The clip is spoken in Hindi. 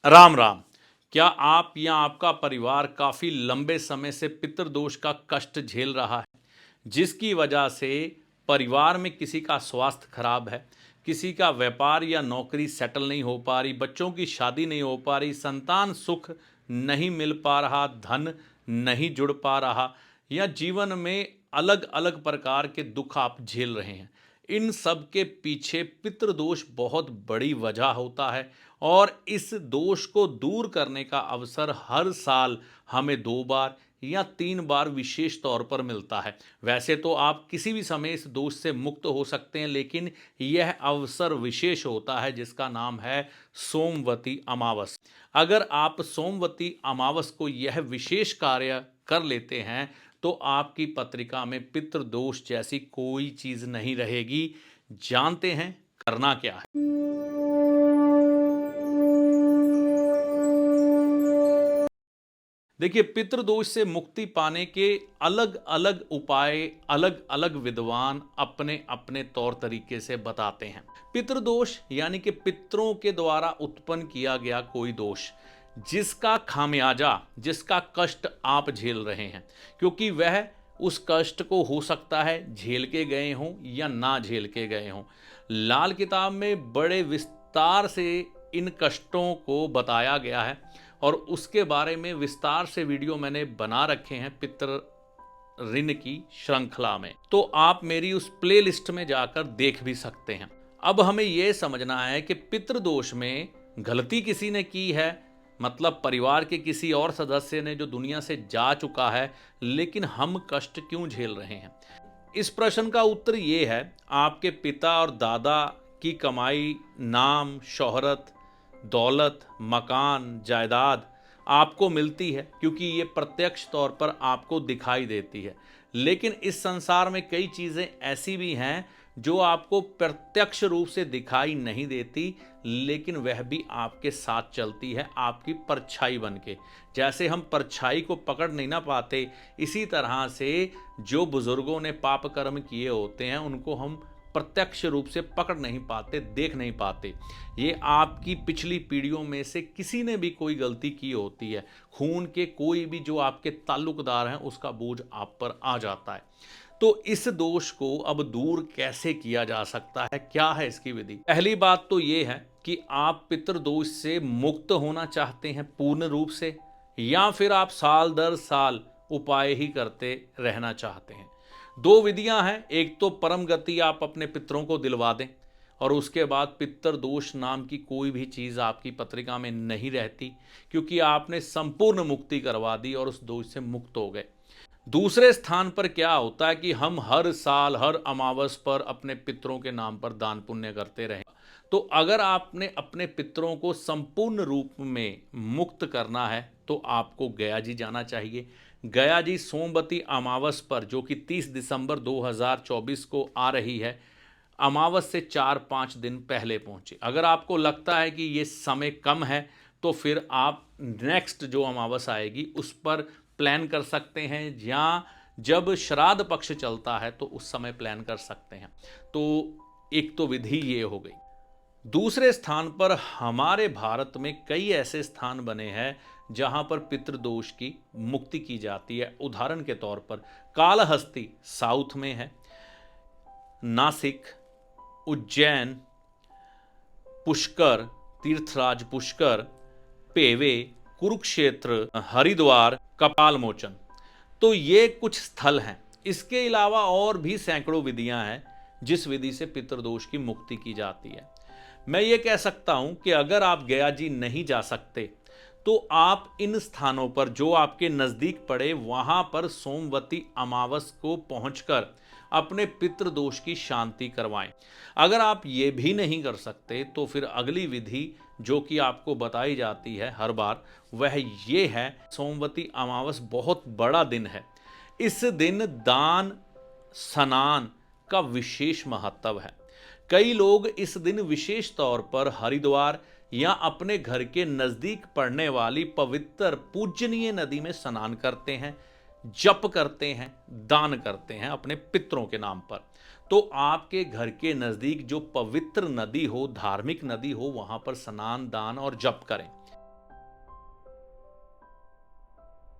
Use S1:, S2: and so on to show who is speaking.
S1: राम राम। क्या आप या आपका परिवार काफ़ी लंबे समय से पितृदोष का कष्ट झेल रहा है, जिसकी वजह से परिवार में किसी का स्वास्थ्य खराब है, किसी का व्यापार या नौकरी सेटल नहीं हो पा रही, बच्चों की शादी नहीं हो पा रही, संतान सुख नहीं मिल पा रहा, धन नहीं जुड़ पा रहा, या जीवन में अलग अलग प्रकार के दुख आप झेल रहे हैं। इन सब के पीछे पितृदोष बहुत बड़ी वजह होता है और इस दोष को दूर करने का अवसर हर साल हमें 2 बार या 3 बार विशेष तौर पर मिलता है। वैसे तो आप किसी भी समय इस दोष से मुक्त हो सकते हैं, लेकिन यह अवसर विशेष होता है जिसका नाम है सोमवती अमावस। अगर आप सोमवती अमावस को यह विशेष कार्य कर लेते हैं तो आपकी पत्रिका में पितृदोष जैसी कोई चीज नहीं रहेगी। जानते हैं करना क्या है। देखिए, पितृदोष से मुक्ति पाने के अलग अलग उपाय अलग अलग विद्वान अपने अपने तौर तरीके से बताते हैं। पितृदोष यानी कि पितरों के द्वारा उत्पन्न किया गया कोई दोष, जिसका खामियाजा, जिसका कष्ट आप झेल रहे हैं, क्योंकि वह उस कष्ट को हो सकता है झेल के गए हों या ना झेल के गए हों। लाल किताब में बड़े विस्तार से इन कष्टों को बताया गया है और उसके बारे में विस्तार से वीडियो मैंने बना रखे हैं पितृ ऋण की श्रृंखला में, तो आप मेरी उस प्लेलिस्ट में जाकर देख भी सकते हैं। अब हमें यह समझना है कि पितृदोष में गलती किसी ने की है, मतलब परिवार के किसी और सदस्य ने जो दुनिया से जा चुका है, लेकिन हम कष्ट क्यों झेल रहे हैं। इस प्रश्न का उत्तर ये है, आपके पिता और दादा की कमाई, नाम, शोहरत, दौलत, मकान, जायदाद आपको मिलती है क्योंकि ये प्रत्यक्ष तौर पर आपको दिखाई देती है। लेकिन इस संसार में कई चीज़ें ऐसी भी हैं जो आपको प्रत्यक्ष रूप से दिखाई नहीं देती, लेकिन वह भी आपके साथ चलती है आपकी परछाई बन के। जैसे हम परछाई को पकड़ नहीं ना पाते, इसी तरह से जो बुजुर्गों ने पाप कर्म किए होते हैं उनको हम प्रत्यक्ष रूप से पकड़ नहीं पाते, देख नहीं पाते। ये आपकी पिछली पीढ़ियों में से किसी ने भी कोई गलती की होती है, खून के कोई भी जो आपके ताल्लुकदार हैं उसका बोझ आप पर आ जाता है। तो इस दोष को अब दूर कैसे किया जा सकता है, क्या है इसकी विधि। पहली बात तो ये है कि आप पितृदोष से मुक्त होना चाहते हैं पूर्ण रूप से, या फिर आप साल दर साल उपाय ही करते रहना चाहते हैं। दो विधियां हैं, एक तो परम गति आप अपने पितरों को दिलवा दें और उसके बाद पितृ दोष नाम की कोई भी चीज़ आपकी पत्रिका में नहीं रहती, क्योंकि आपने संपूर्ण मुक्ति करवा दी और उस दोष से मुक्त हो गए। दूसरे स्थान पर क्या होता है कि हम हर साल हर अमावस पर अपने पितरों के नाम पर दान पुण्य करते रहें। तो अगर आपने अपने पितरों को संपूर्ण रूप में मुक्त करना है तो आपको गया जी जाना चाहिए। गया जी सोमवती अमावस पर, जो कि 30 दिसंबर 2024 को आ रही है, अमावस से 4-5 दिन पहले पहुंचे। अगर आपको लगता है कि ये समय कम है तो फिर आप नेक्स्ट जो अमावस आएगी उस पर प्लान कर सकते हैं, या जब श्राद्ध पक्ष चलता है तो उस समय प्लान कर सकते हैं। तो एक तो विधि ये हो गई। दूसरे स्थान पर हमारे भारत में कई ऐसे स्थान बने हैं जहां पर पितृदोष की मुक्ति की जाती है। उदाहरण के तौर पर कालहस्ती साउथ में है, नासिक, उज्जैन, पुष्कर, तीर्थराज पुष्कर, पेवे, कुरुक्षेत्र, हरिद्वार, कपाल मोचन। तो ये कुछ स्थल हैं। इसके अलावा और भी सैकड़ों विधियां हैं जिस विधि से पितृदोष की मुक्ति की जाती है। मैं ये कह सकता हूं कि अगर आप गया जी नहीं जा सकते तो आप इन स्थानों पर जो आपके नज़दीक पड़े वहां पर सोमवती अमावस को पहुंचकर अपने पितृदोष की शांति करवाएं। अगर आप ये भी नहीं कर सकते तो फिर अगली विधि जो कि आपको बताई जाती है हर बार, वह ये है, सोमवती अमावस बहुत बड़ा दिन है। इस दिन दान स्नान का विशेष महत्व है। कई लोग इस दिन विशेष तौर पर हरिद्वार या अपने घर के नज़दीक पड़ने वाली पवित्र पूजनीय नदी में स्नान करते हैं, जप करते हैं, दान करते हैं अपने पितरों के नाम पर। तो आपके घर के नज़दीक जो पवित्र नदी हो, धार्मिक नदी हो, वहाँ पर स्नान, दान और जप करें।